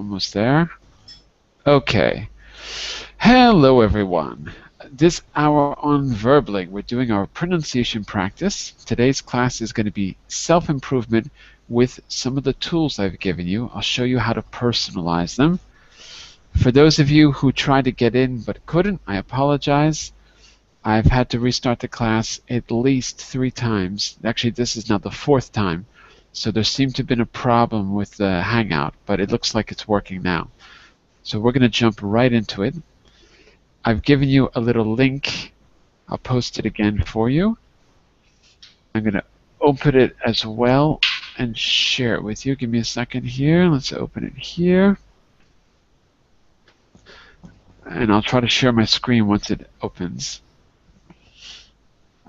almost there. Okay. Hello, everyone. This hour on Verbling, we're doing our pronunciation practice. Today's class is going to be self-improvement with some of the tools I've given you. I'll show you how to personalize them. For those of you who tried to get in but couldn't, I apologize. I've had to restart the class at least 3 times. Actually, this is now the 4th time. So there seemed to have been a problem with the Hangout, but it looks like it's working now. So we're going to jump right into it. I've given you a little link. I'll post it again for you. I'm going to open it as well and share it with you. Give me a second here. Let's open it here. And I'll try to share my screen once it opens.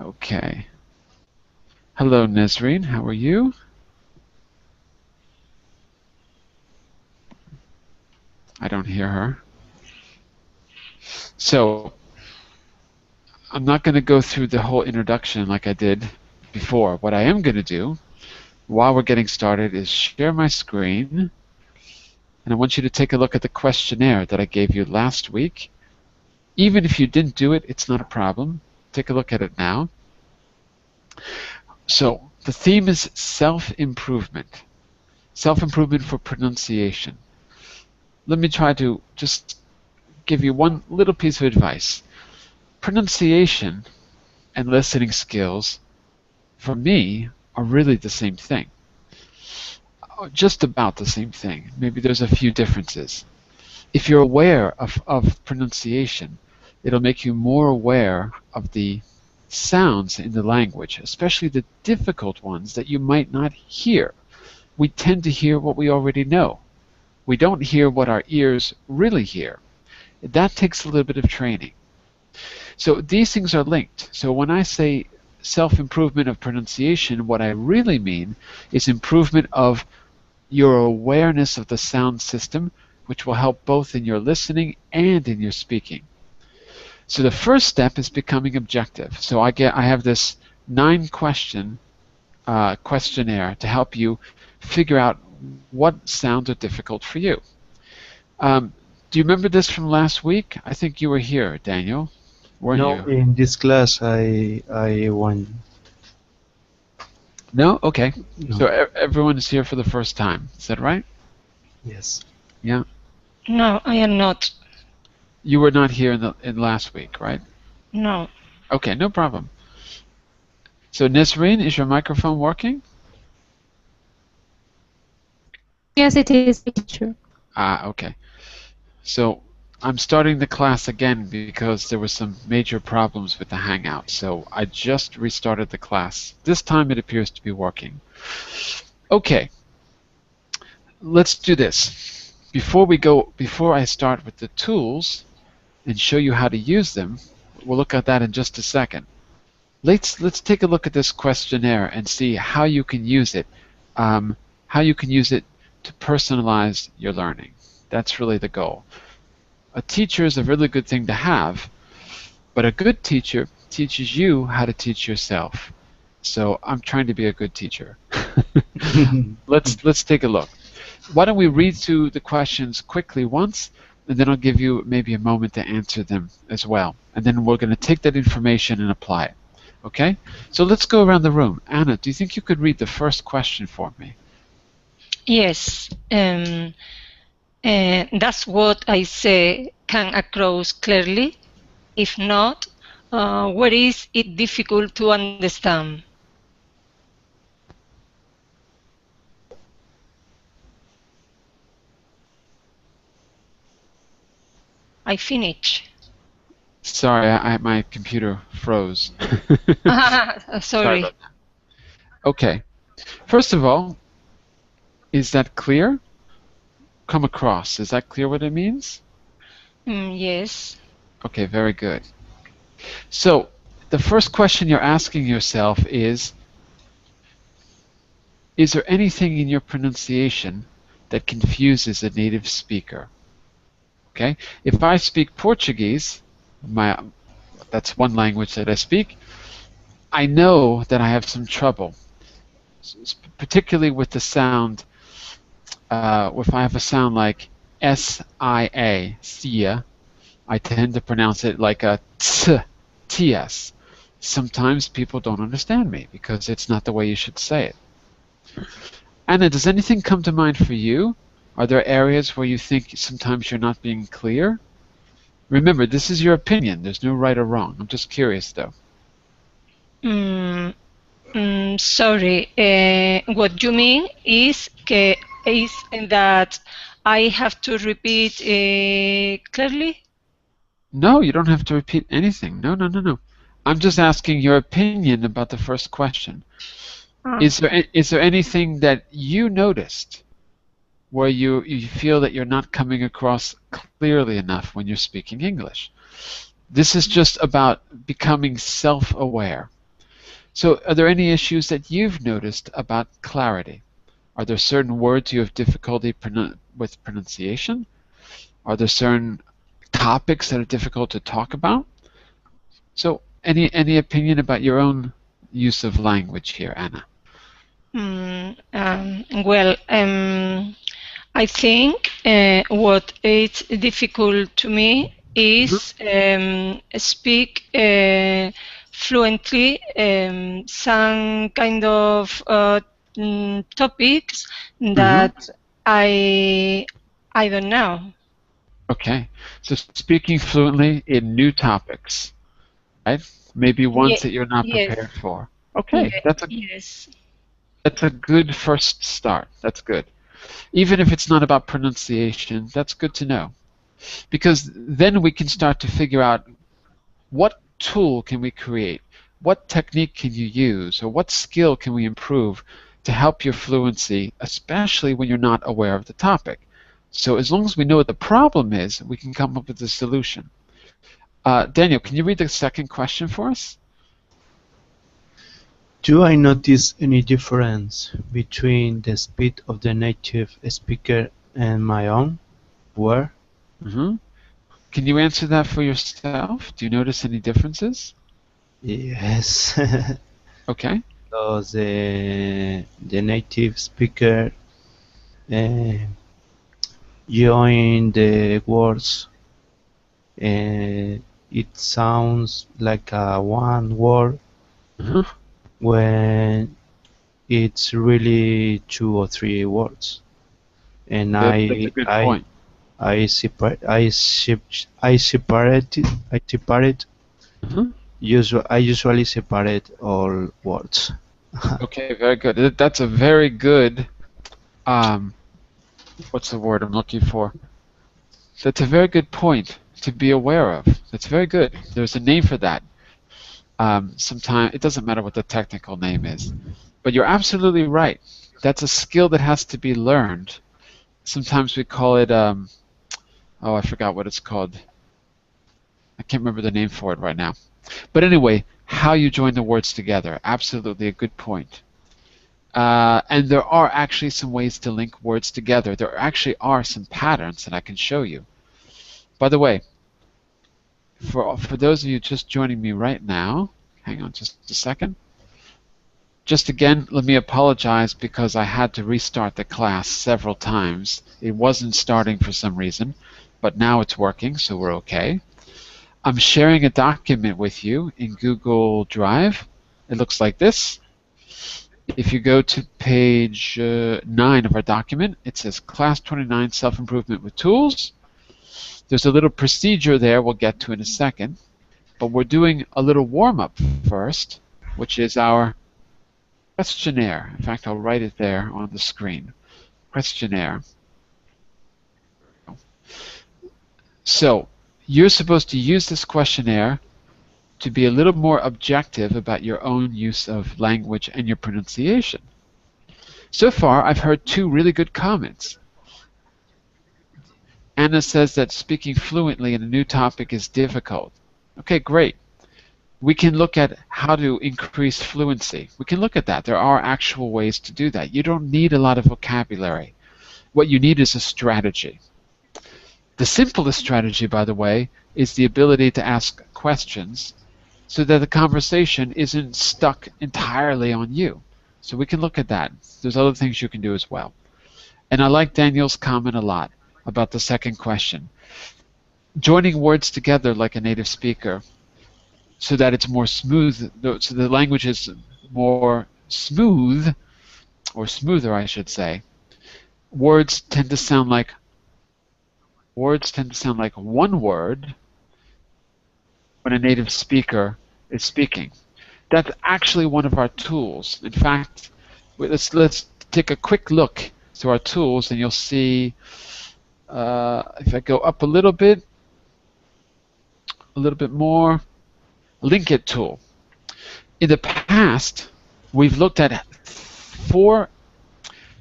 Okay. Hello, Nesreen. How are you? I don't hear her. So, I'm not going to go through the whole introduction like I did before. What I am going to do, while we're getting started, is share my screen. And I want you to take a look at the questionnaire that I gave you last week. Even if you didn't do it, it's not a problem. Take a look at it now. So, the theme is self-improvement. Self-improvement for pronunciation. Let me try to just give you one little piece of advice. Pronunciation and listening skills, for me, are really the same thing. Just about the same thing. Maybe there's a few differences. If you're aware of pronunciation, it'll make you more aware of the sounds in the language, especially the difficult ones that you might not hear. We tend to hear what we already know. We don't hear what our ears really hear. That takes a little bit of training. So these things are linked. So when I say self-improvement of pronunciation, what I really mean is improvement of your awareness of the sound system, which will help both in your listening and in your speaking. So the first step is becoming objective. So I have this 9-question questionnaire to help you figure out what sounds are difficult for you. Do you remember this from last week? I think you were here, Daniel. Weren't you? No, in this class I won. No? Okay. No. So everyone is here for the first time. Is that right? Yes. Yeah. No, I am not. You were not here in last week, right? No. Okay, no problem. So Nisreen, is your microphone working? Yes, it is, teacher. Ah, okay. So I'm starting the class again because there were some major problems with the Hangout. So I just restarted the class. This time it appears to be working. Okay. Let's do this. Before I start with the tools and show you how to use them, we'll look at that in just a second. Let's take a look at this questionnaire and see how you can use it. How you can use it to personalize your learning. That's really the goal. A teacher is a really good thing to have, but a good teacher teaches you how to teach yourself. So I'm trying to be a good teacher. Let's take a look. Why don't we read through the questions quickly once, and then I'll give you maybe a moment to answer them as well. And then we're going to take that information and apply it. Okay? So let's go around the room. Anna, do you think you could read the first question for me? Yes. That's what I say come across clearly. If not, where is it difficult to understand? I finish. Sorry, my computer froze. Sorry. about that. Okay. First of all, is that clear? Come across. Is that clear what it means? Yes. Okay, very good. So, the first question you're asking yourself is there anything in your pronunciation that confuses a native speaker? Okay? If I speak Portuguese, that's one language that I speak, I know that I have some trouble, particularly with the sound, if I have a sound like S-I-A, sia. I tend to pronounce it like a t, ts. Sometimes people don't understand me because it's not the way you should say it. Anna, does anything come to mind for you? Are there areas where you think sometimes you're not being clear? Remember, this is your opinion. There's no right or wrong. I'm just curious, though. Sorry. What you mean is that I have to repeat clearly? No, you don't have to repeat anything. No, no, no, no. I'm just asking your opinion about the first question. Is there anything that you noticed where you feel that you're not coming across clearly enough when you're speaking English? This is just about becoming self-aware. So are there any issues that you've noticed about clarity? Are there certain words you have difficulty with pronunciation? Are there certain topics that are difficult to talk about? So any opinion about your own use of language here, Anna? Well, I think what is difficult to me is speak fluently some kind of topics that I don't know. Okay, so speaking fluently in new topics, right? Maybe ones that you're not Yes. prepared for. Okay, Yes. that's a good first start. That's good. Even if it's not about pronunciation, that's good to know. Because then we can start to figure out what tool can we create, what technique can you use, or what skill can we improve to help your fluency, especially when you're not aware of the topic. So as long as we know what the problem is, we can come up with a solution. Daniel, can you read the second question for us? Do I notice any difference between the speed of the native speaker and my own? Where? Can you answer that for yourself? Do you notice any differences? Yes. Okay. So the native speaker join the words, it sounds like a one word when it's really 2 or 3 words. And That's a good point. I separate it. I usually separate all words. Okay, very good. That's a very good, what's the word I'm looking for? That's a very good point to be aware of. That's very good. There's a name for that. Sometimes it doesn't matter what the technical name is, but you're absolutely right. That's a skill that has to be learned. Sometimes we call it, oh, I forgot what it's called. I can't remember the name for it right now. But anyway, how you join the words together, absolutely a good point. And there are actually some ways to link words together. There actually are some patterns that I can show you. By the way, for those of you just joining me right now, hang on just a second. Just again, let me apologize because I had to restart the class several times. It wasn't starting for some reason, but now it's working, so we're okay. I'm sharing a document with you in Google Drive. It looks like this. If you go to page 9 of our document, it says Class 29 Self-Improvement with Tools. There's a little procedure there we'll get to in a second, but we're doing a little warm-up first, which is our questionnaire. In fact, I'll write it there on the screen. Questionnaire. So you're supposed to use this questionnaire to be a little more objective about your own use of language and your pronunciation. So far, I've heard 2 really good comments. Anna says that speaking fluently in a new topic is difficult. Okay, great. We can look at how to increase fluency. We can look at that. There are actual ways to do that. You don't need a lot of vocabulary. What you need is a strategy. The simplest strategy, by the way, is the ability to ask questions so that the conversation isn't stuck entirely on you. So we can look at that. There's other things you can do as well. And I like Daniel's comment a lot. about the second question. Joining words together like a native speaker so that it's more smooth, so the language is more smooth, or smoother, I should say. Words tend to sound like one word when a native speaker is speaking. That's actually one of our tools. In fact, let's take a quick look through our tools, and you'll see, if I go up a little bit more, link it tool. In the past, we've looked at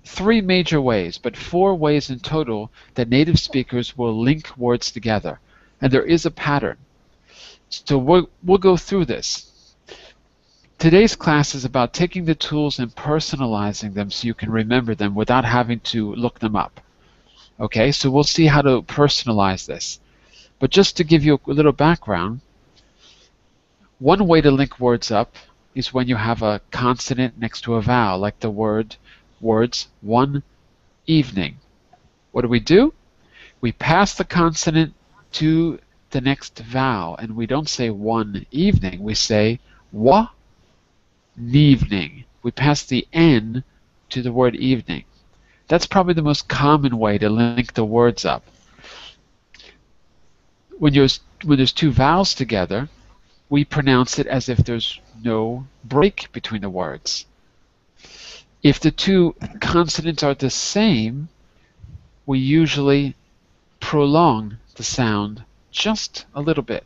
three major ways, but 4 ways in total that native speakers will link words together. And there is a pattern. So we'll go through this. Today's class is about taking the tools and personalizing them so you can remember them without having to look them up. Okay, so we'll see how to personalize this. But just to give you a little background, one way to link words up is when you have a consonant next to a vowel, like the words one evening. What do? We pass the consonant to the next vowel, and we don't say one evening, we say wa evening. We pass the N to the word evening. That's probably the most common way to link the words up. When there's 2 vowels together, we pronounce it as if there's no break between the words. If the 2 consonants are the same, we usually prolong the sound just a little bit.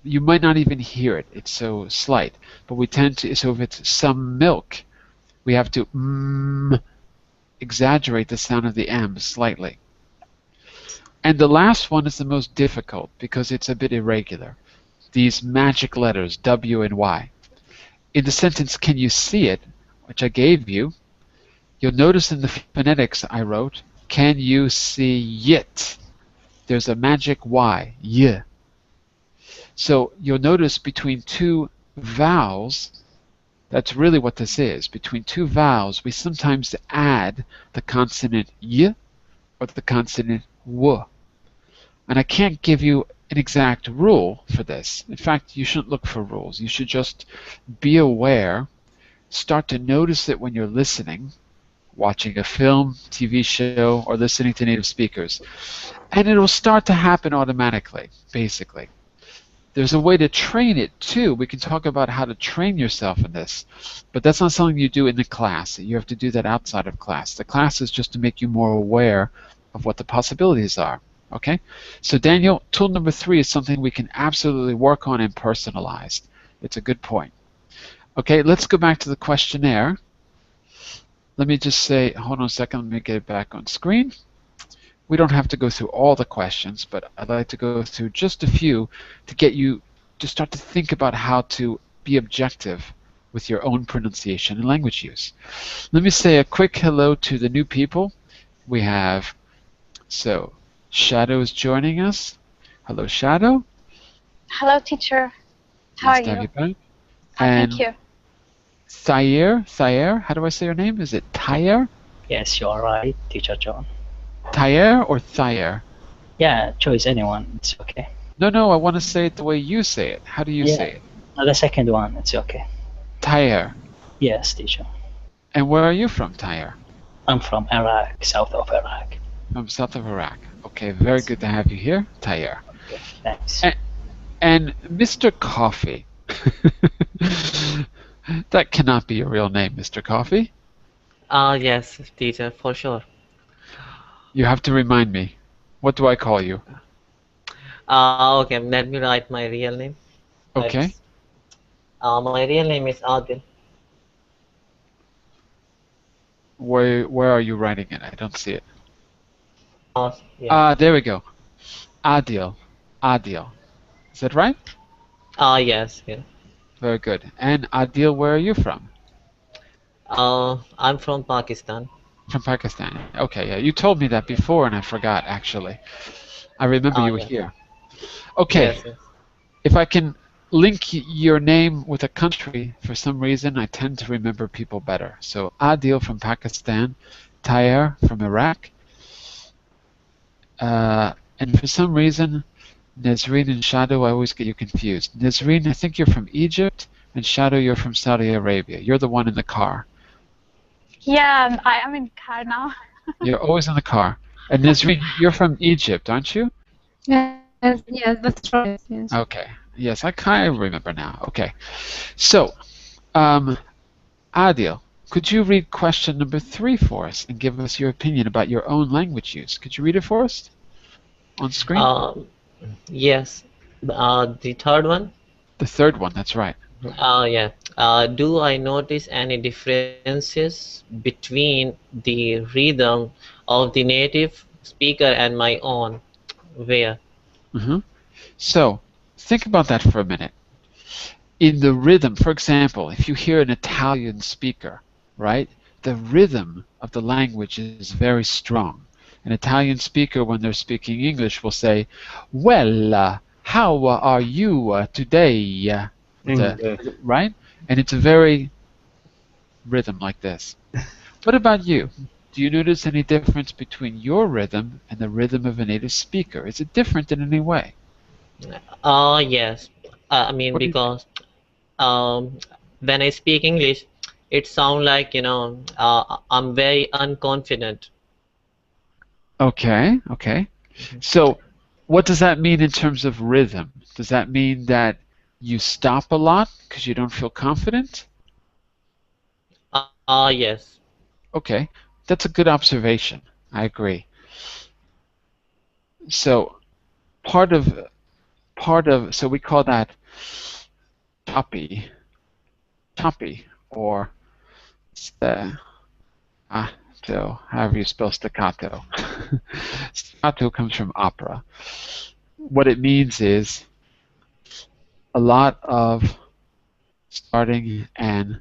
You might not even hear it, it's so slight. But we tend to, so if it's some milk, we have to exaggerate the sound of the M slightly. And the last one is the most difficult because it's a bit irregular. These magic letters, W and Y. In the sentence, can you see it, which I gave you, you'll notice in the phonetics I wrote, can you see it? There's a magic Y, y. So you'll notice between 2 vowels, that's really what this is. Between 2 vowels, we sometimes add the consonant y or the consonant w. And I can't give you an exact rule for this. In fact, you shouldn't look for rules. You should just be aware, start to notice it when you're listening, watching a film, TV show, or listening to native speakers. And it'll start to happen automatically, basically. There's a way to train it too. We can talk about how to train yourself in this, but that's not something you do in the class. You have to do that outside of class. The class is just to make you more aware of what the possibilities are. Okay? So Daniel, tool number 3 is something we can absolutely work on and personalize. It's a good point. Okay, let's go back to the questionnaire. Let me just say, hold on a second, let me get it back on screen. We don't have to go through all the questions, but I'd like to go through just a few to get you to start to think about how to be objective with your own pronunciation and language use. Let me say a quick hello to the new people. We have, so Shadow is joining us. Hello, Shadow. Hello, teacher. How Nice are to have you? you back. And Thank you. Thayer, how do I say your name? Is it Thayer? Yes, you're right, Teacher John. Thayer or Thayer? Yeah, choose anyone. It's okay. No, I want to say it the way you say it. How do you say it? The second one, it's okay. Thayer. Yes, teacher. And where are you from, Thayer? I'm from Iraq, south of Iraq. From south of Iraq. Okay, very good to have you here, Thayer. Okay, thanks. And Mr. Coffee. That cannot be your real name, Mr. Coffee. Yes, teacher, for sure. You have to remind me. What do I call you? Okay, let me write my real name. Okay. My real name is Adil. Where are you writing it? I don't see it. Yeah. There we go. Adil. Is that right? Yes. Very good. And Adil, where are you from? I'm from Pakistan. From Pakistan. Okay, yeah. You told me that before and I forgot, actually. I remember you were here. Okay. Yes. If I can link your name with a country, for some reason, I tend to remember people better. So Adil from Pakistan, Thayer from Iraq. And for some reason, Nazreen and Shadow, I always get you confused. Nazreen, I think you're from Egypt, and Shadow, you're from Saudi Arabia. You're the one in the car. Yeah, I am in the car now. You're always in the car. And Nazreen, you're from Egypt, aren't you? Yes, yes, that's right. Yes. Okay. Yes, I kind of remember now. Okay. So, Adil, could you read question number 3 for us and give us your opinion about your own language use? Could you read it for us on screen? Yes. The third one. The third one, that's right. Yeah. Do I notice any differences between the rhythm of the native speaker and my own? Where? So, think about that for a minute. In the rhythm, for example, if you hear an Italian speaker, right, the rhythm of the language is very strong. An Italian speaker, when they're speaking English, will say, well, how are you today? Right? And it's a very rhythm like this. What about you? Do you notice any difference between your rhythm and the rhythm of a native speaker? Is it different in any way? Yes. I mean, What do you because when I speak English, it sounds like, I'm very unconfident. Okay, okay. So what does that mean in terms of rhythm? Does that mean that you stop a lot because you don't feel confident? Yes. Okay, that's a good observation. I agree. So so we call that choppy, or staccato, however you spell staccato. Staccato comes from opera. What it means is a lot of starting and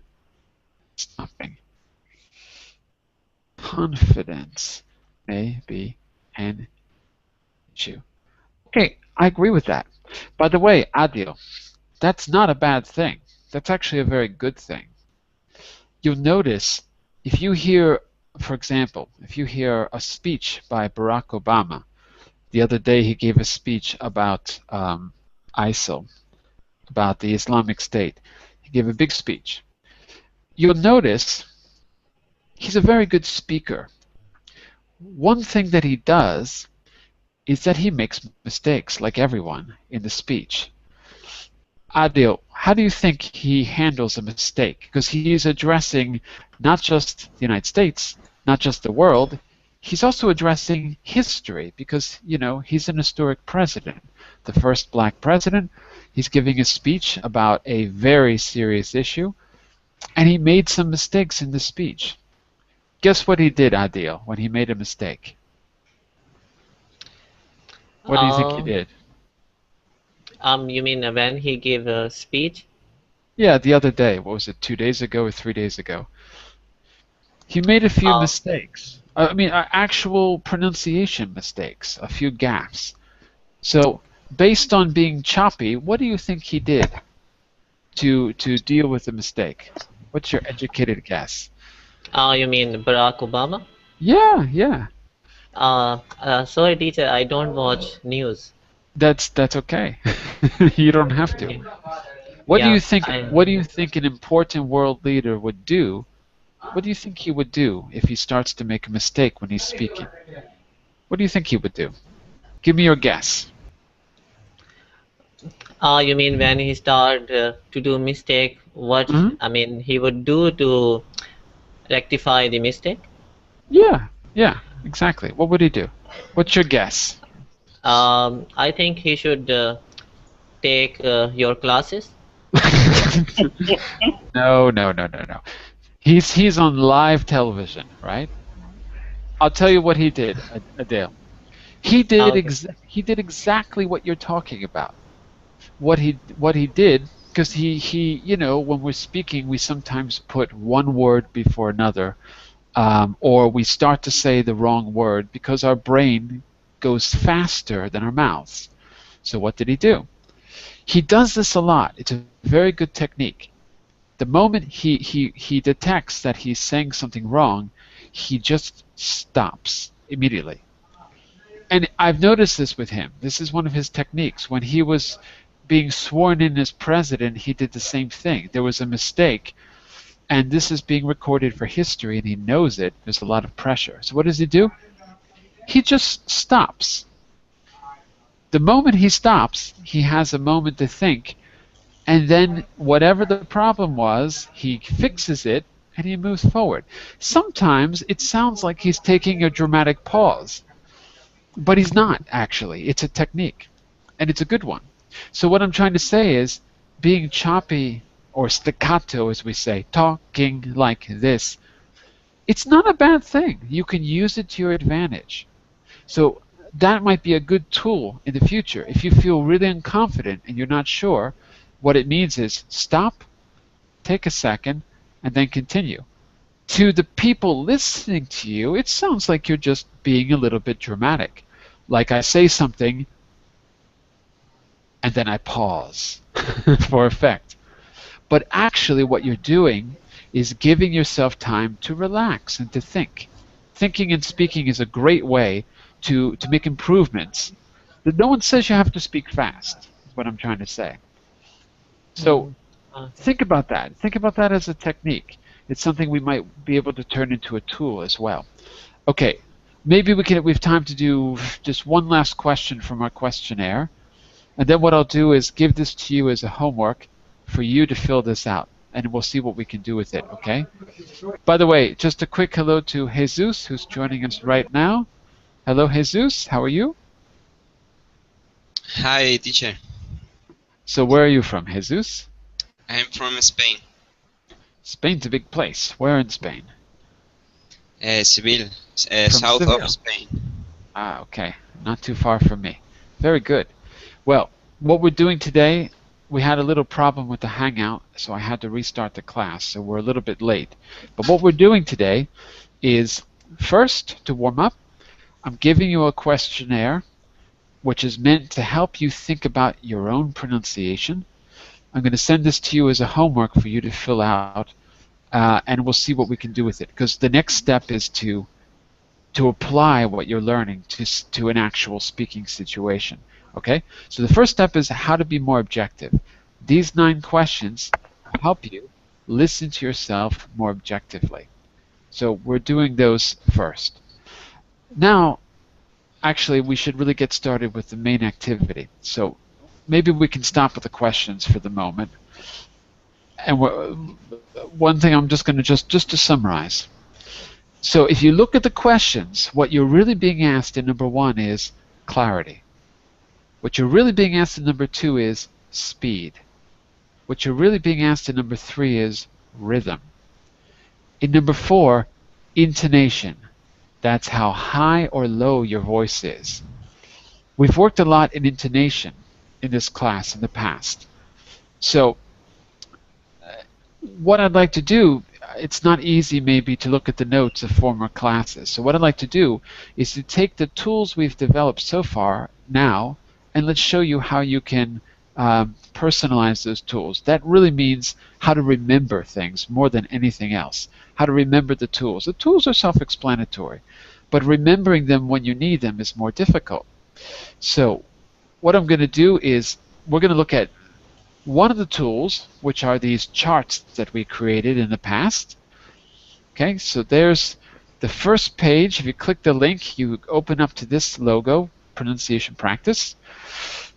stopping. Confidence may be an issue. Okay, I agree with that. By the way, Adil, that's not a bad thing. That's actually a very good thing. You'll notice if you hear, for example, if you hear a speech by Barack Obama, the other day he gave a speech about ISIL, about the Islamic State. He gave a big speech. You'll notice he's a very good speaker. One thing that he does is that he makes mistakes, like everyone, in the speech. Adil, how do you think he handles a mistake? Because he is addressing not just the United States, not just the world, he's also addressing history because, he's an historic president, the first black president. He's giving a speech about a very serious issue, and he made some mistakes in the speech. Guess what he did, Adil, when he made a mistake? What do you think he did? You mean when he gave a speech? Yeah, the other day. What was it, 2 days ago or 3 days ago? He made a few mistakes. I mean, actual pronunciation mistakes, a few gaffes. So, based on being choppy, what do you think he did to deal with the mistake? What's your educated guess? You mean Barack Obama? Yeah. Sorry, teacher, I don't watch news. That's okay. You don't have to. What do you think? What do you think an important world leader would do? What do you think he would do if he starts to make a mistake when he's speaking? What do you think he would do? Give me your guess. You mean when he start to do mistake? What I mean, he would do to rectify the mistake? Yeah, exactly. What would he do? What's your guess? I think he should take your classes. No. He's on live television, right? I'll tell you what he did, Adele. He did exactly what you're talking about. What he did, because he when we're speaking, we sometimes put one word before another, or we start to say the wrong word because our brain goes faster than our mouths. So what did he do? He does this a lot. It's a very good technique. The moment he detects that he's saying something wrong, he just stops immediately. And I've noticed this with him. This is one of his techniques. When he was being sworn in as president, he did the same thing. There was a mistake, and this is being recorded for history, and he knows it. There's a lot of pressure. So what does he do? He just stops. The moment he stops, he has a moment to think, and then whatever the problem was, he fixes it, and he moves forward. Sometimes it sounds like he's taking a dramatic pause, but he's not, actually. It's a technique, and it's a good one. So what I'm trying to say is, being choppy, or staccato as we say, talking like this, it's not a bad thing. You can use it to your advantage. So that might be a good tool in the future. If you feel really unconfident and you're not sure, what it means is stop, take a second, and then continue. To the people listening to you, it sounds like you're just being a little bit dramatic. Like I say something, and then I pause for effect. But actually what you're doing is giving yourself time to relax and to think. Thinking and speaking is a great way to make improvements. No one says you have to speak fast, is what I'm trying to say. So think about that. Think about that as a technique. It's something we might be able to turn into a tool as well. Okay, maybe we have time to do just one last question from our questionnaire. And then what I'll do is give this to you as a homework for you to fill this out. And we'll see what we can do with it, okay? By the way, just a quick hello to Jesus, who's joining us right now. Hello, Jesus. How are you? Hi, teacher. So where are you from, Jesus? I'm from Spain. Spain's a big place. Where in Spain? Seville, From south Seville. of Spain. Ah, okay. Not too far from me. Very good. Well, what we're doing today, we had a little problem with the Hangout, so I had to restart the class, so we're a little bit late. But what we're doing today is, first, to warm up, I'm giving you a questionnaire which is meant to help you think about your own pronunciation. I'm going to send this to you as a homework for you to fill out, and we'll see what we can do with it. Because the next step is to apply what you're learning to an actual speaking situation. Okay? So the first step is how to be more objective. These 9 questions help you listen to yourself more objectively. So we're doing those first. Now, actually, we should really get started with the main activity. So maybe we can stop with the questions for the moment. And one thing I'm just going to just to summarize. So if you look at the questions, what you're really being asked in number 1 is clarity. What you're really being asked in number 2 is speed. What you're really being asked in number 3 is rhythm. In number 4, intonation. That's how high or low your voice is. We've worked a lot in intonation in this class in the past. So what I'd like to do, it's not easy maybe to look at the notes of former classes. So what I'd like to do is to take the tools we've developed so far now, and let's show you how you can personalize those tools. That really means how to remember things more than anything else. How to remember the tools. The tools are self-explanatory, but remembering them when you need them is more difficult. So what I'm going to do is we're going to look at one of the tools, which are these charts that we created in the past. Okay, so there's the first page. If you click the link, you open up to this logo, Pronunciation Practice.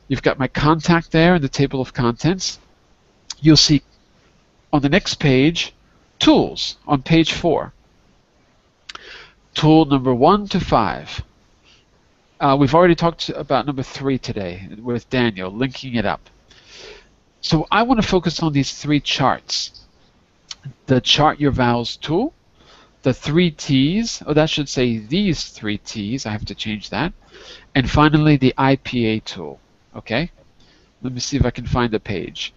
You've got my contact there in the table of contents. You'll see on the next page, tools on page 4. Tool number 1 to 5. We've already talked about number 3 today with Daniel, linking it up. So I want to focus on these 3 charts. The Chart Your Vowels tool, the 3 T's, oh, that should say these 3 T's, I have to change that, and finally the IPA tool. Okay, let me see if I can find the page.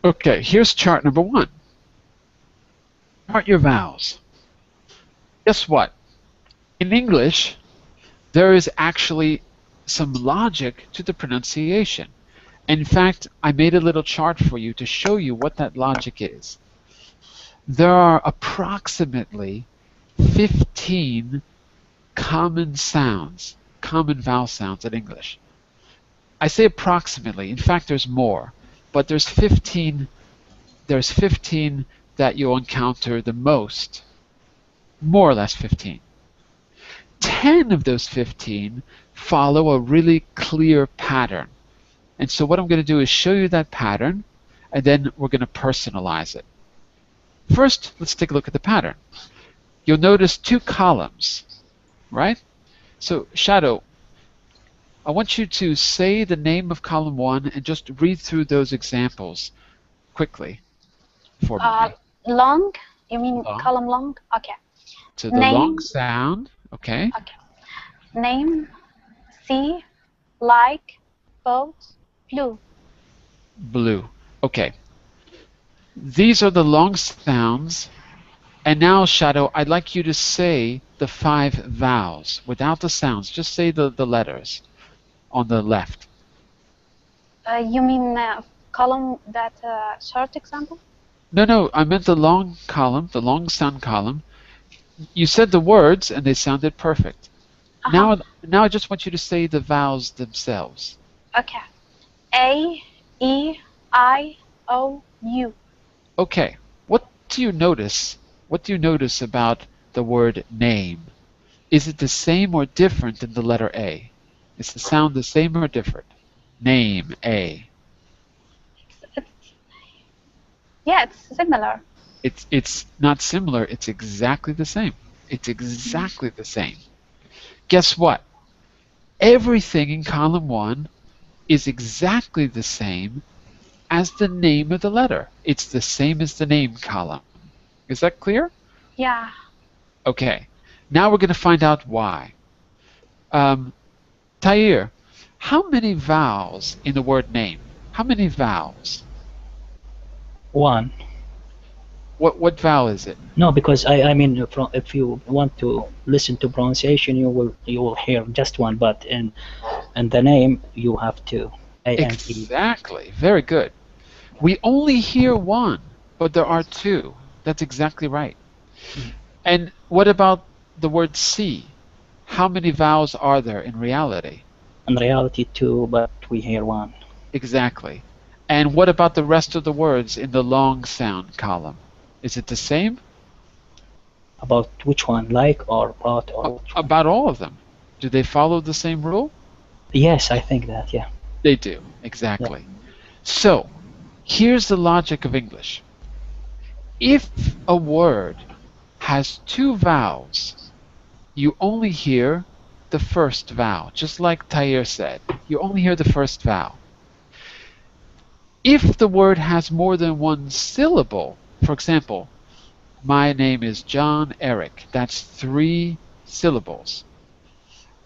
Okay, here's chart number 1. Chart your vowels. Guess what? In English, there is actually some logic to the pronunciation. In fact, I made a little chart for you to show you what that logic is. There are approximately 15 common sounds common vowel sounds in English. I say approximately. In fact, there's more. But there's 15 that you'll encounter the most. More or less 15. 10 of those 15 follow a really clear pattern. And so what I'm going to do is show you that pattern, and then we're going to personalize it. First, let's take a look at the pattern. You'll notice 2 columns, right? So, Shadow, I want you to say the name of column 1 and just read through those examples quickly for me. Long? You mean Long. column long? Okay. So the Name. long sound, okay. Okay. Name, see, like, boat, blue. Blue. Okay. These are the long sounds. And now, Shadow, I'd like you to say the 5 vowels without the sounds. Just say the letters on the left. You mean column that short example? No, I meant the long column, the long sound column. You said the words and they sounded perfect. Now I just want you to say the vowels themselves. Okay. A, E, I, O, U. Okay. What do you notice? What do you notice about the word name? Is it the same or different than the letter A? Is the sound the same or different? Name, A. Yeah, it's similar. It's not similar, it's exactly the same. It's exactly the same. Guess what? Everything in column 1 is exactly the same as the name of the letter. It's the same as the name column. Is that clear? Yeah. Okay. Now we're going to find out why. Tahir, how many vowels in the word name? How many vowels? 1. What vowel is it? No, because I mean, if you want to listen to pronunciation, you will hear just one, but in the name you have 2. A and E. Exactly. Very good. We only hear 1, but there are 2. That's exactly right. And what about the word see? How many vowels are there in reality? In reality 2, but we hear 1. Exactly. And what about the rest of the words in the long sound column? Is it the same? About which one, like or about or which one? About all of them. Do they follow the same rule? Yes, I think that, yeah. They do, exactly. So, here's the logic of English. If a word has 2 vowels, you only hear the first vowel, just like Tahir said. You only hear the first vowel. If the word has more than 1 syllable, for example, my name is Jon-Eric, that's 3 syllables.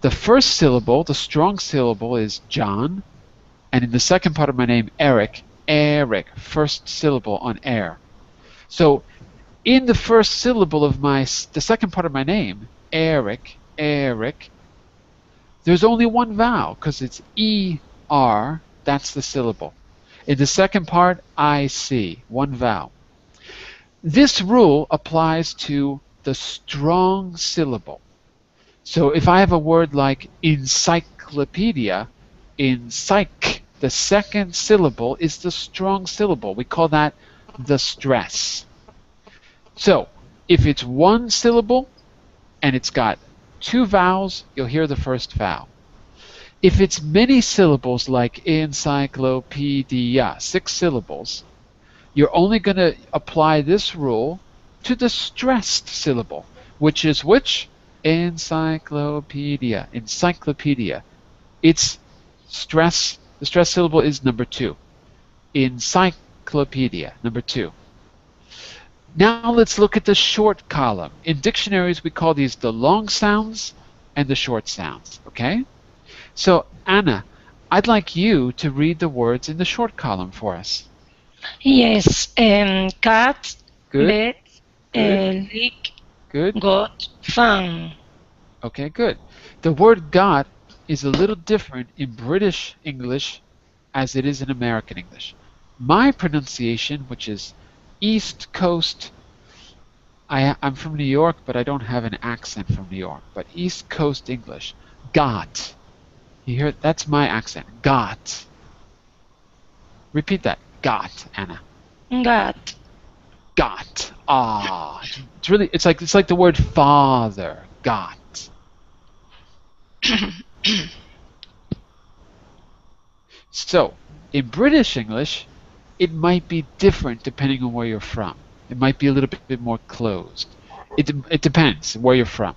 The first syllable, the strong syllable, is John, and in the second part of my name, Eric, first syllable on air. So in the first syllable of the second part of my name, Eric, there's only 1 vowel because it's E-R, that's the syllable. In the second part, I-C, 1 vowel. This rule applies to the strong syllable. So if I have a word like encyclopedia, encyc, the second syllable is the strong syllable. We call that the stress. So if it's 1 syllable and it's got 2 vowels, you'll hear the first vowel. If it's many syllables like encyclopedia, 6 syllables, you're only going to apply this rule to the stressed syllable, which is which? Encyclopedia. Encyclopedia. Its stress, the stress syllable is number 2. Encyclopedia, number 2. Now let's look at the short column. In dictionaries, we call these the long sounds and the short sounds, okay? So, Anna, I'd like you to read the words in the short column for us. Yes, cat, Good. bed, Good. leak, Good. got, fan. Okay, good. The word got is a little different in British English as it is in American English. My pronunciation, which is East Coast, I'm from New York, but I don't have an accent from New York, but East Coast English. Got. You hear? That's my accent. Got. Repeat that. Got, Anna. Got. Got. Ah. It's really. It's like the word father. Got. So, in British English, it might be different depending on where you're from. It might be a little bit more closed. It depends where you're from.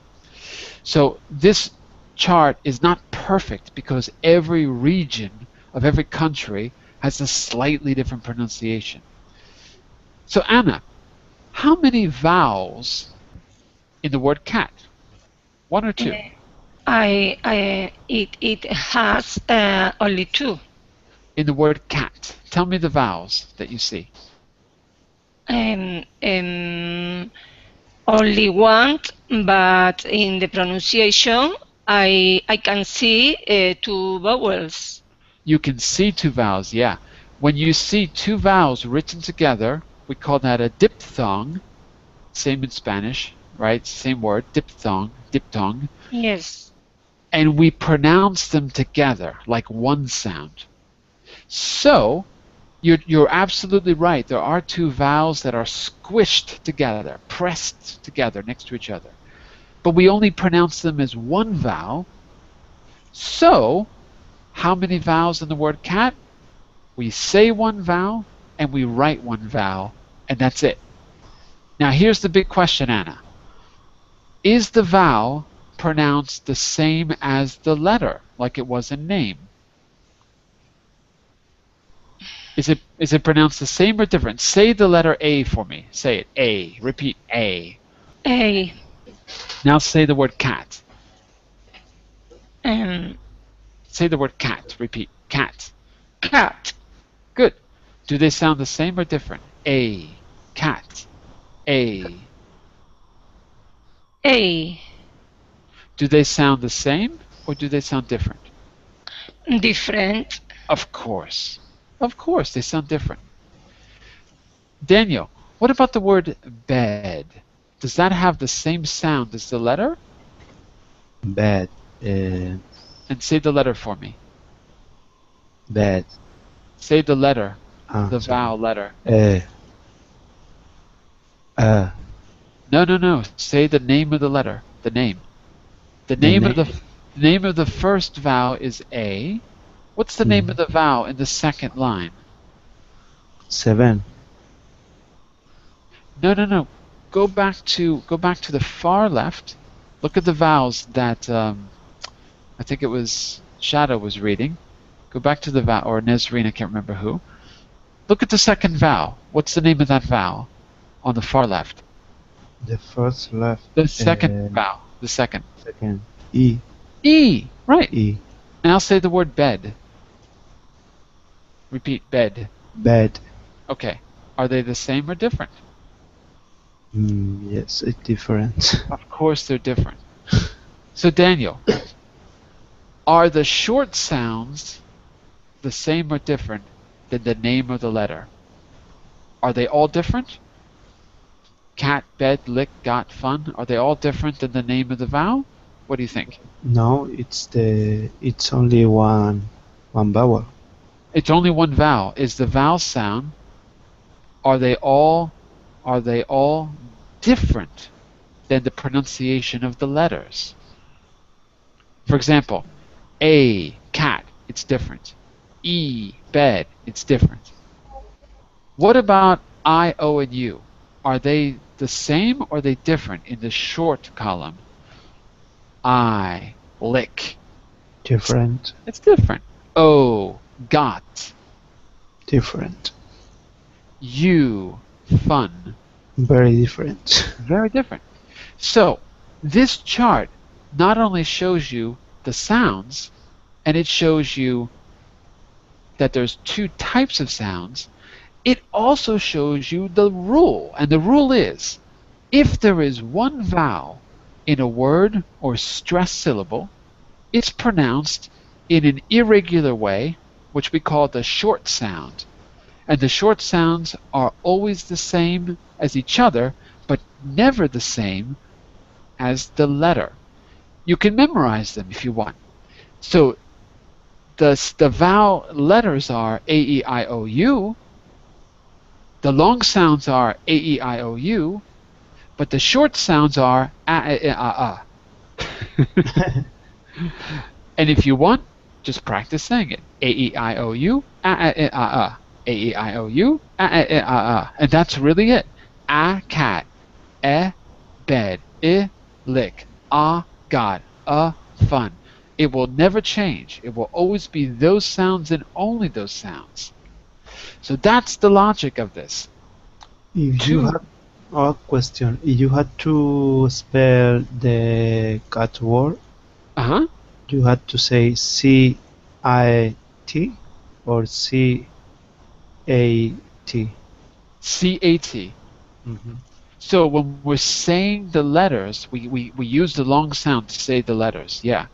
So this chart is not perfect because every region of every country has a slightly different pronunciation. So Anna, how many vowels in the word cat? One or two? It has only two. In the word cat, tell me the vowels that you see. Only one, but in the pronunciation, I can see two vowels. You can see two vowels, yeah. When you see two vowels written together, we call that a diphthong. Same in Spanish, right? Same word, diphthong, diphthong. Yes. And we pronounce them together like one sound. So, you're absolutely right. There are two vowels that are squished together, pressed together next to each other. But we only pronounce them as one vowel. So, how many vowels in the word cat? We say one vowel and we write one vowel, and that's it. Now here's the big question, Anna. Is the vowel pronounced the same as the letter, like it was in name? Is it pronounced the same or different? Say the letter A for me. Say it. A. Repeat A. A. Now say the word cat. Say the word cat. Repeat. Cat. Cat. Good. Do they sound the same or different? A. Cat. A. A. Do they sound the same or do they sound different? Different. Of course. Of course, they sound different. Daniel, what about the word bed? Does that have the same sound as the letter? Bed. And say the letter for me. Bed. Say the letter, the vowel letter. No. Say the name of the letter. The name. The name of the first vowel is A. What's the name of the vowel in the second line? 7. No. Go back to the far left. Look at the vowels that I think it was Shadow was reading. Go back to the vowel, or Nesreen, I can't remember who. Look at the second vowel. What's the name of that vowel on the far left? The first left. The second vowel. The second. Second. E. E. Right. E. Now say the word bed. Repeat bed. Bed. Okay. Are they the same or different? Yes, it's different. Of course they're different. So Daniel, are the short sounds the same or different than the name of the letter? Are they all different? Cat, bed, lick, got, fun. Are they all different than the name of the vowel? What do you think? No, it's only one vowel. It's only one vowel. Is the vowel sound? Are they all different than the pronunciation of the letters? For example, A, cat, it's different. E, bed, it's different. What about I, O, and U? Are they the same or are they different in the short column? I, lick. Different. It's different. O, got. Different. U, fun. Very different. Very different. So, this chart not only shows you the sounds, and it shows you that there's two types of sounds, it also shows you the rule. And the rule is, if there is one vowel in a word or stressed syllable, it's pronounced in an irregular way, which we call the short sound. And the short sounds are always the same as each other, but never the same as the letter. You can memorize them if you want. So the vowel letters are A, E, I, O, U. The long sounds are A, E, I, O, U. But the short sounds are A, I, And if you want, just practice saying it. A, E, I, O, U, A, A, E, I, O, U, A. And that's really it. A, cat. E, bed. I, lick. A, God. Fun. It will never change. It will always be those sounds and only those sounds. So that's the logic of this. If you had a question, if you had to spell the cat word, you had to say C-I-T or C-A-T? C-A-T. So when we're saying the letters, we use the long sound to say the letters. Yeah.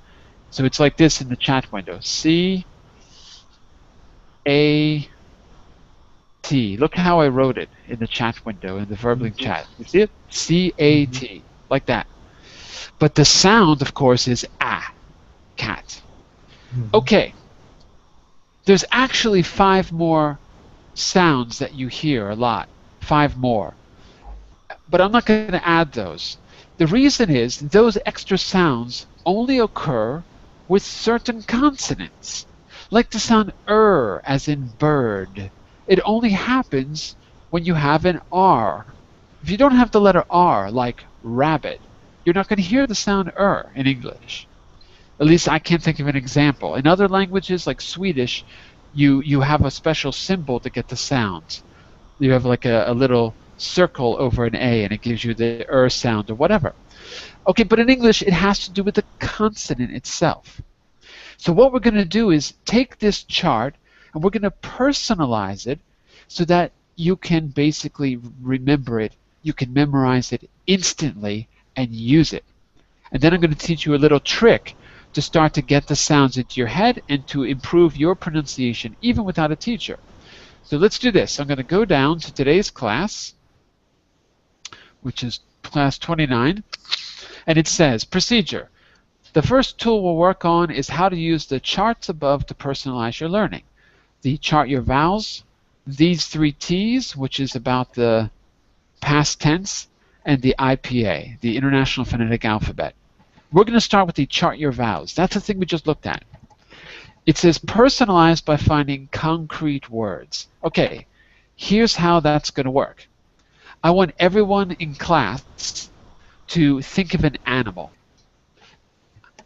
So it's like this in the chat window. C-A-T. Look how I wrote it in the chat window, in the Verbling chat. You see it? C-A-T. Like that. But the sound, of course, is A. Cat. Okay. There's actually 5 more sounds that you hear a lot. 5 more. But I'm not going to add those. The reason is those extra sounds only occur with certain consonants. Like the sound as in bird. It only happens when you have an R. If you don't have the letter R, like rabbit, you're not going to hear the sound in English. At least I can't think of an example. In other languages, like Swedish, you have a special symbol to get the sounds. You have like a little circle over an A, and it gives you the sound or whatever. Okay, but in English, it has to do with the consonant itself. So what we're going to do is take this chart, and we're going to personalize it so that you can basically remember it. You can memorize it instantly and use it. And then I'm going to teach you a little trick to start to get the sounds into your head and to improve your pronunciation even without a teacher. So let's do this. I'm going to go down to today's class, which is class 29, and it says, procedure. The first tool we'll work on is how to use the charts above to personalize your learning. The chart your vowels, these 3 T's, which is about the past tense, and the IPA, the International Phonetic Alphabet. We're going to start with the chart your vowels. That's the thing we just looked at. It says personalized by finding concrete words. Okay, here's how that's going to work. I want everyone in class to think of an animal.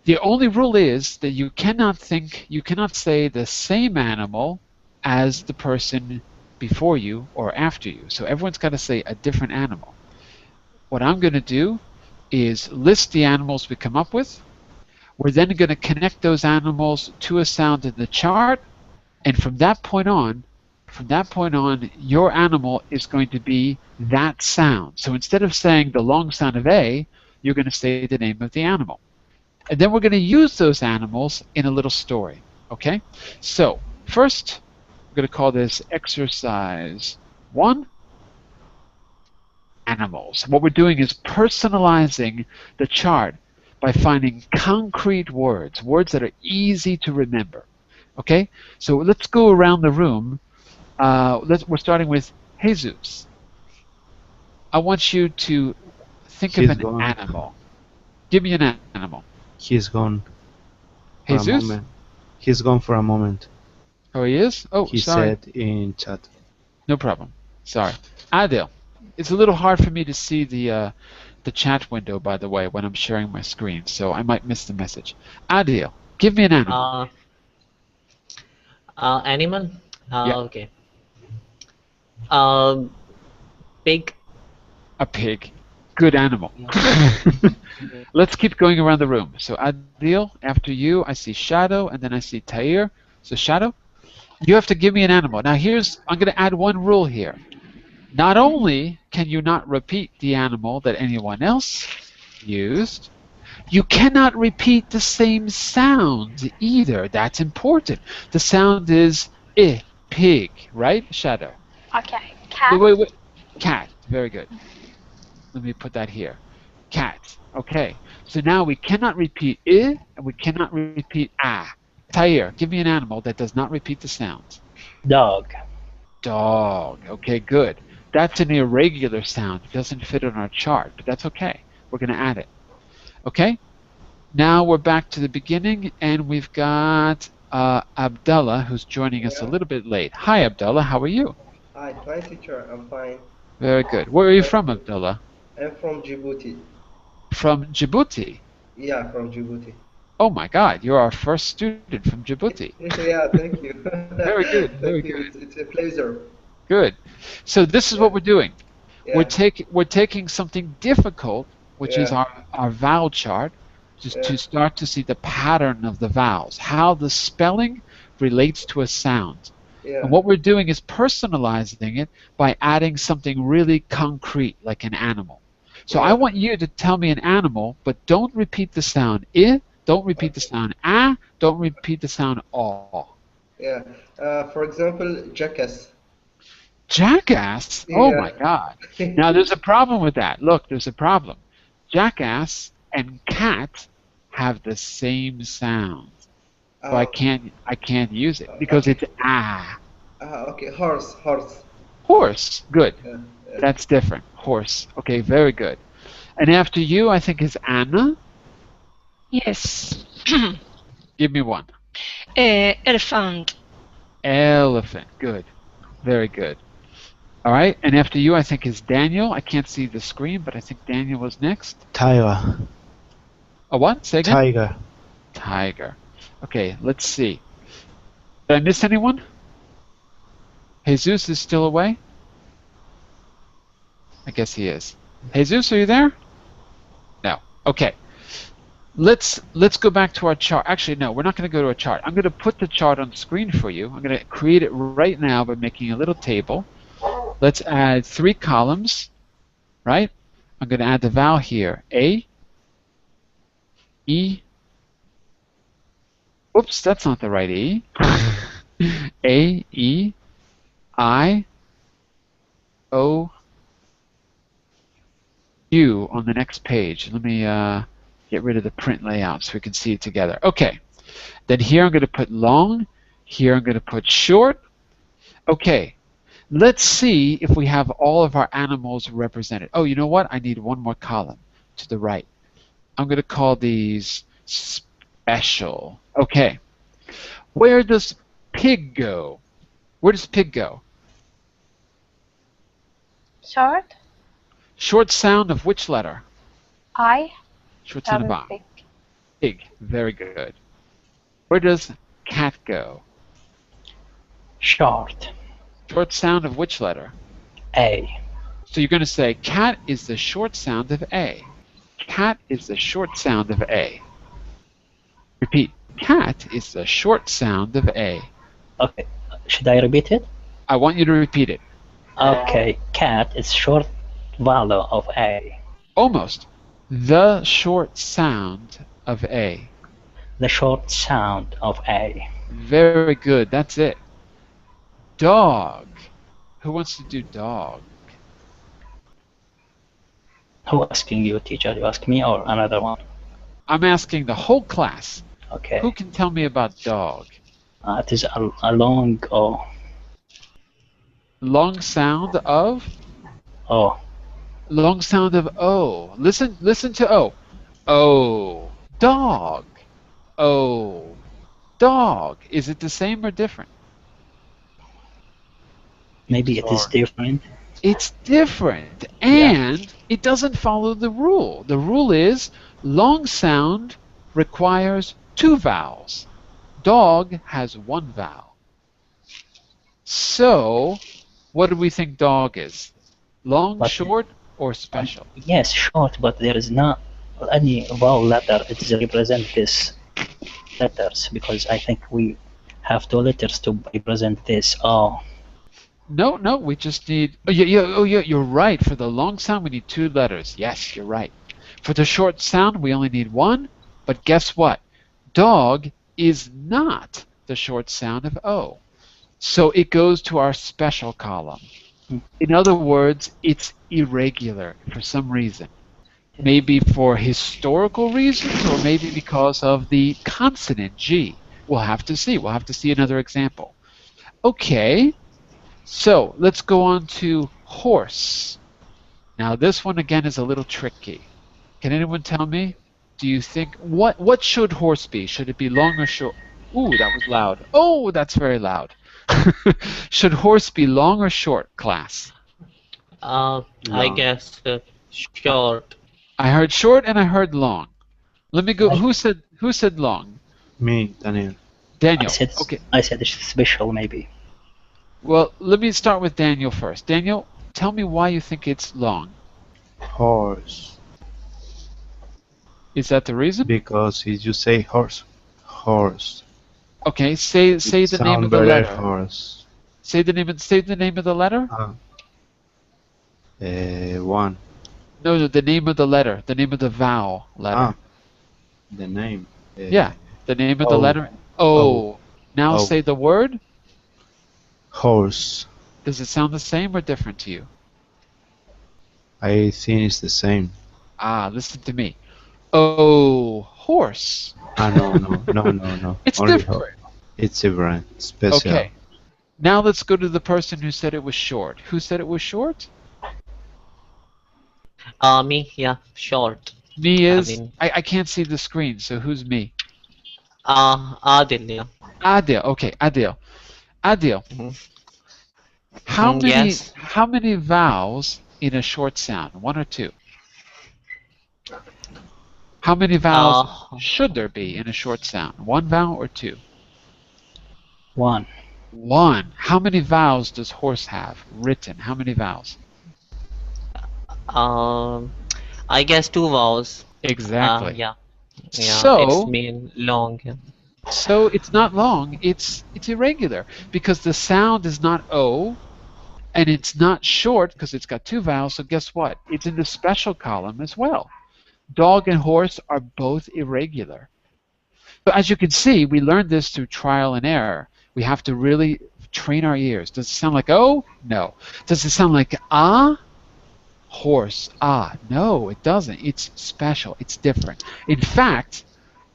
The only rule is that you cannot say the same animal as the person before you or after you. So everyone's got to say a different animal. What I'm going to do is list the animals we come up with. We're then going to connect those animals to a sound in the chart, and from that point on, your animal is going to be that sound. So instead of saying the long sound of A, you're going to say the name of the animal. And then we're going to use those animals in a little story. Okay? So first, we're going to call this exercise 1. Animals. What we're doing is personalizing the chart by finding concrete words, words that are easy to remember. Okay? So let's go around the room. We're starting with Jesus. I want you to think of an animal. Give me an animal. He's gone. Jesus? He's gone for a moment. Oh, he is? Oh, he sorry. Said in chat. No problem. Sorry. Adil. It's a little hard for me to see the chat window, by the way, when I'm sharing my screen, so I might miss the message. Adil, give me an animal. Animal? Yeah. Okay. Pig. A pig. Good animal. Let's keep going around the room. So Adil, after you, I see Shadow, and then I see Tahir. So Shadow, you have to give me an animal. Now I'm going to add one rule here. Not only can you not repeat the animal that anyone else used, you cannot repeat the same sound either. That's important. The sound is pig, right, Shadow? Okay, cat. Wait. Cat. Very good. Let me put that here. cat. Okay. So now we cannot repeat I and we cannot repeat ah. Tahir, give me an animal that does not repeat the sounds. Dog. Dog. Okay, good. That's an irregular sound. It doesn't fit on our chart, but that's okay. We're going to add it. Okay? Now we're back to the beginning, and we've got Abdullah, who's joining us a little bit late. Hi, Abdullah. How are you? Hi, fine teacher. I'm fine. Very good. Where are you from, Abdullah? I'm from Djibouti. From Djibouti? Yeah, from Djibouti. Oh my God, you're our first student from Djibouti. Yeah, thank you. Very good, very Thank good. you. It's a pleasure. Good. So this is what we're doing. Yeah. We're taking something difficult, which is Yeah. our vowel chart, just Yeah. to start to see the pattern of the vowels, how the spelling relates to a sound. Yeah. And what we're doing is personalizing it by adding something really concrete, like an animal. So I want you to tell me an animal, but don't repeat the sound I, don't repeat the sound ah, don't repeat the sound aw. Yeah. For example, jackass. Jackass? Oh Yeah. my God. Now there's a problem with that. Look, there's a problem. Jackass and cat have the same sound. So I can't use it because it's ah. Okay. Horse. Horse. Good. Yeah. That's different. Horse. Okay, very good. And after you, I think is Anna. Yes. Give me one. Elephant. Elephant. Good. Very good. All right. And after you, I think is Daniel. I can't see the screen, but I think Daniel was next. Tiger. A what? Say again? Tiger. Tiger. Okay, let's see. Did I miss anyone? Jesus is still away? I guess he is. Jesus, are you there? No. Okay. Let's go back to our chart. Actually, no, we're not going to go to a chart. I'm going to put the chart on the screen for you. I'm going to create it right now by making a little table. Let's add 3 columns, right? I'm going to add the vowel here. A, E, oops, that's not the right E. A, E, I, O, U on the next page. Let me get rid of the print layout so we can see it together. Okay. Then here I'm going to put long. Here I'm going to put short. Okay. Let's see if we have all of our animals represented. Oh, you know what? I need one more column to the right. I'm going to call these special. Okay. Where does pig go? Where does pig go? Short. Short sound of which letter? I. Short sound of I. Pig. Pig. Very good. Where does cat go? Short. Short sound of which letter? A. So you're going to say cat is the short sound of A. Cat is the short sound of A. Repeat. Cat is the short sound of A. Okay. Should I repeat it? I want you to repeat it. Okay. Cat is short vowel of A. Almost. The short sound of A. The short sound of A. Very good. That's it. Dog. Who wants to do dog? Who asking you, teacher? You ask me or another one? I'm asking the whole class. Okay. Who can tell me about dog? It is a long O. Long sound of? O. Long sound of O. Listen to O. O. Dog. O. Dog. Is it the same or different? Maybe it is different. It's different, and it doesn't follow the rule. The rule is long sound requires 2 vowels. Dog has 1 vowel. So, what do we think dog is? Long, short, or special? Yes, short, but there is not any vowel letter. It is represent this letters because I think we have 2 letters to represent this O. No, we just need... Oh, yeah, you're right. For the long sound, we need 2 letters. Yes, you're right. For the short sound, we only need 1. But guess what? Dog is not the short sound of O. So it goes to our special column. In other words, it's irregular for some reason. Maybe for historical reasons, or maybe because of the consonant G. We'll have to see. We'll have to see another example. Okay, so let's go on to horse. Now this one again is a little tricky. Can anyone tell me? Do you think, what should horse be? Should it be long or short? Ooh, that was loud. Oh, that's very loud. Should horse be long or short, class? I guess short. I heard short and I heard long. Let me go. Who said long? Me, Daniel. Daniel. Okay. I said special, maybe. Well, let me start with Daniel first. Daniel, tell me why you think it's long. Horse. Is that the reason? Because if you say horse, horse. Okay, say the name of the letter. Horse. Say the name of the letter. One. No, the name of the letter. The name of the vowel letter. The name. Yeah, the name of the letter. O. Now say the word. Horse. Does it sound the same or different to you? I think it's the same. Listen to me. Oh, horse. No. It's Only different. It's different. Special. Okay. Now let's go to the person who said it was short. Who said it was short? Me, yeah, short. Me is. I can't see the screen, so who's me? Adil, yeah. Adil. Okay, Adil. Adil. How many vowels in a short sound? One or two? How many vowels should there be in a short sound? One vowel or two? One. One. How many vowels does horse have written? How many vowels? I guess two vowels. Exactly. Yeah. So it's mean long. Yeah. So it's not long. It's irregular because the sound is not O, and it's not short because it's got two vowels. So guess what? It's in the special column as well. Dog and horse are both irregular. So as you can see, we learned this through trial and error. We have to really train our ears. Does it sound like O? No. Does it sound like ah? Horse. Ah. No, it doesn't. It's special. It's different. In fact,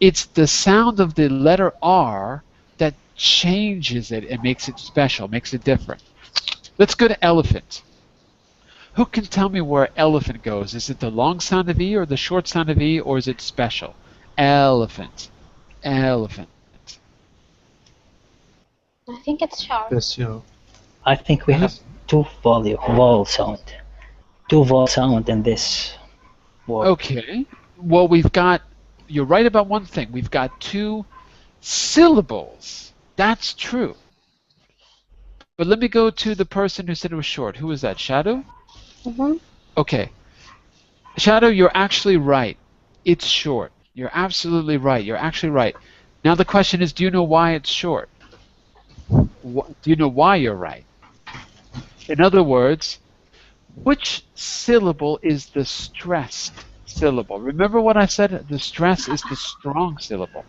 it's the sound of the letter R that changes it and makes it special, makes it different. Let's go to elephant. Who can tell me where elephant goes? Is it the long sound of E or the short sound of E, or is it special? Elephant. Elephant. I think it's short. Special. I think we have two vowel sound. Two vowel sound in this word. Okay. Well, you're right about one thing. We've got two syllables. That's true. But let me go to the person who said it was short. Who was that? Shadow? Mm-hmm. Okay. Shadow, you're actually right. It's short. You're absolutely right. You're actually right. Now the question is, do you know why it's short? Do you know why you're right? In other words, which syllable is the stressed syllable? Remember what I said? The stress is the strong syllable.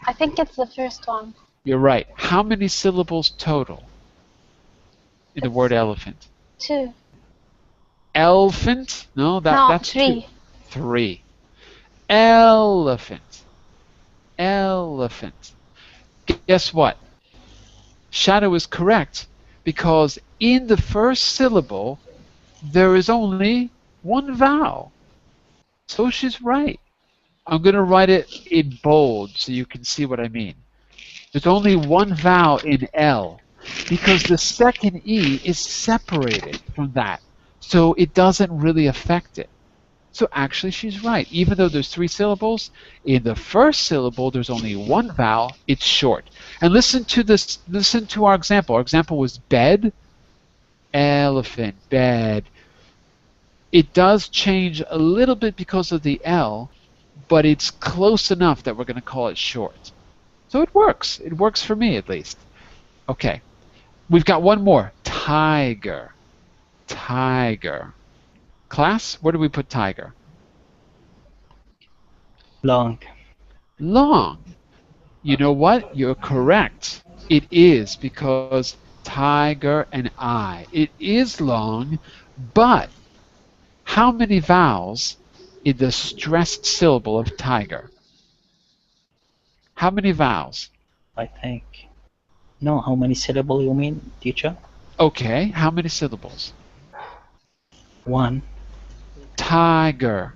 I think it's the first one. You're right. How many syllables total in the word elephant? Two. Elephant? No, that's three. Two. Three. Elephant. Elephant. Guess what? Shadow is correct because in the first syllable there is only one vowel. So she's right. I'm going to write it in bold so you can see what I mean. There's only one vowel in L because the second E is separated from that. So it doesn't really affect it. So actually she's right. Even though there's three syllables, in the first syllable there's only one vowel, it's short. And listen to this, listen to our example. Our example was bed, elephant, bed. It does change a little bit because of the L, but it's close enough that we're going to call it short. So it works. It works for me at least. Okay. We've got one more. Tiger. Tiger. Class, where do we put tiger? Long. Long. You know what? You're correct. It is because tiger and I. It is long, but how many vowels in the stressed syllable of tiger? How many vowels? I think. No, how many syllables you mean, teacher? Okay, how many syllables? 1. Tiger.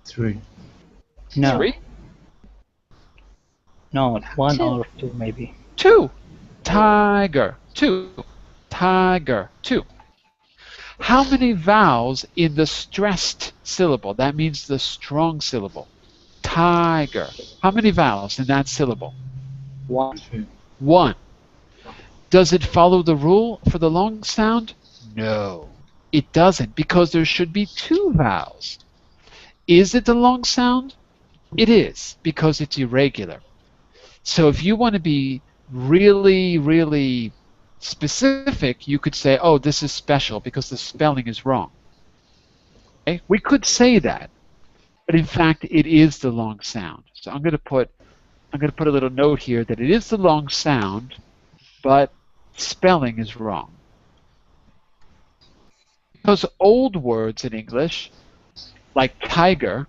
3. No. 3? No, 1 2. or 2 maybe. 2. Tiger. 2. Tiger. 2. How many vowels in the stressed syllable? That means the strong syllable. Tiger. How many vowels in that syllable? 1. 1. Does it follow the rule for the long sound? No, it doesn't, because there should be 2 vowels. Is it the long sound? It is, because it's irregular. So if you want to be really, really specific, you could say, oh, this is special because the spelling is wrong. Okay? We could say that, but in fact, it is the long sound. So I'm going to put a little note here that it is the long sound, but spelling is wrong. Because old words in English, like tiger,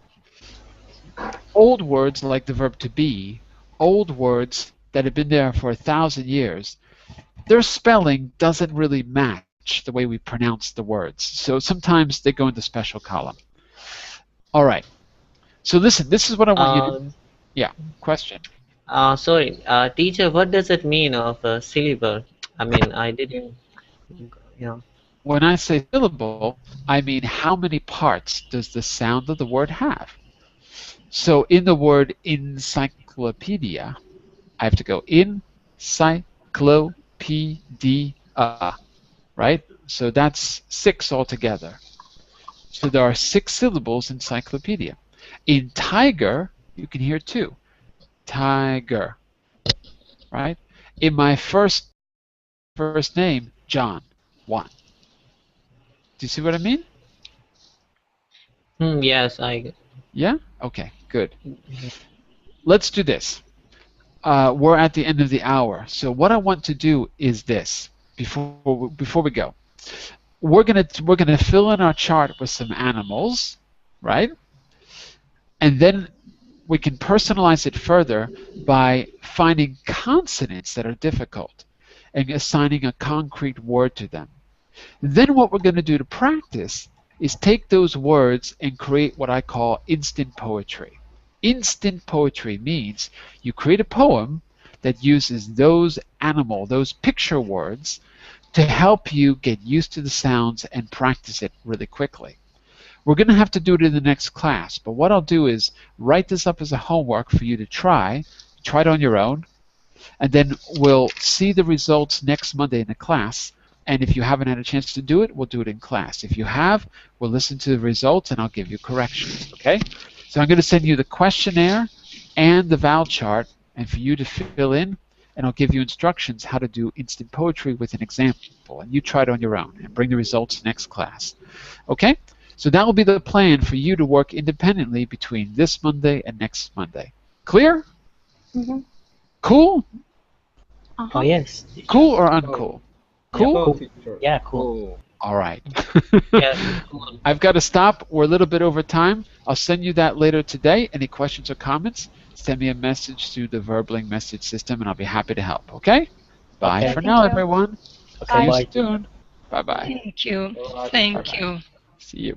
old words like the verb to be, old words that have been there for 1,000 years, their spelling doesn't really match the way we pronounce the words. So sometimes they go in the special column. All right. So listen, this is what I want you to... Yeah, question. Sorry, teacher, what does it mean of a syllable? I mean, I didn't, When I say syllable, I mean how many parts does the sound of the word have? So in the word encyclopedia, I have to go encyclopedia, right? So that's 6 altogether. So there are 6 syllables in encyclopedia. In tiger, you can hear 2. Tiger, right? In my first name, John, 1. Do you see what I mean? yes, I... Yeah? Okay, good. Let's do this. We're at the end of the hour. So what I want to do is this, before we go. We're gonna fill in our chart with some animals, right? And then we can personalize it further by finding consonants that are difficult and assigning a concrete word to them. Then what we're going to do to practice is take those words and create what I call instant poetry. Instant poetry means you create a poem that uses those those picture words to help you get used to the sounds and practice it really quickly. We're going to have to do it in the next class, but what I'll do is write this up as a homework for you to try it on your own, and then we'll see the results next Monday in the class. And if you haven't had a chance to do it, we'll do it in class. If you have, we'll listen to the results and I'll give you corrections, okay? So I'm going to send you the questionnaire and the vowel chart, and for you to fill in, and I'll give you instructions how to do instant poetry with an example, and you try it on your own and bring the results next class, okay? So that will be the plan for you to work independently between this Monday and next Monday. Clear? Mm-hmm. Cool? Oh, yes. Cool or uncool? Cool? Yeah, cool. All right. Yeah, cool. I've got to stop. We're a little bit over time. I'll send you that later today. Any questions or comments, send me a message through the Verbling message system, and I'll be happy to help, okay? Bye Okay. for now, you. everyone. Okay, See bye. you soon. Bye-bye. Thank you. Thank you. See you.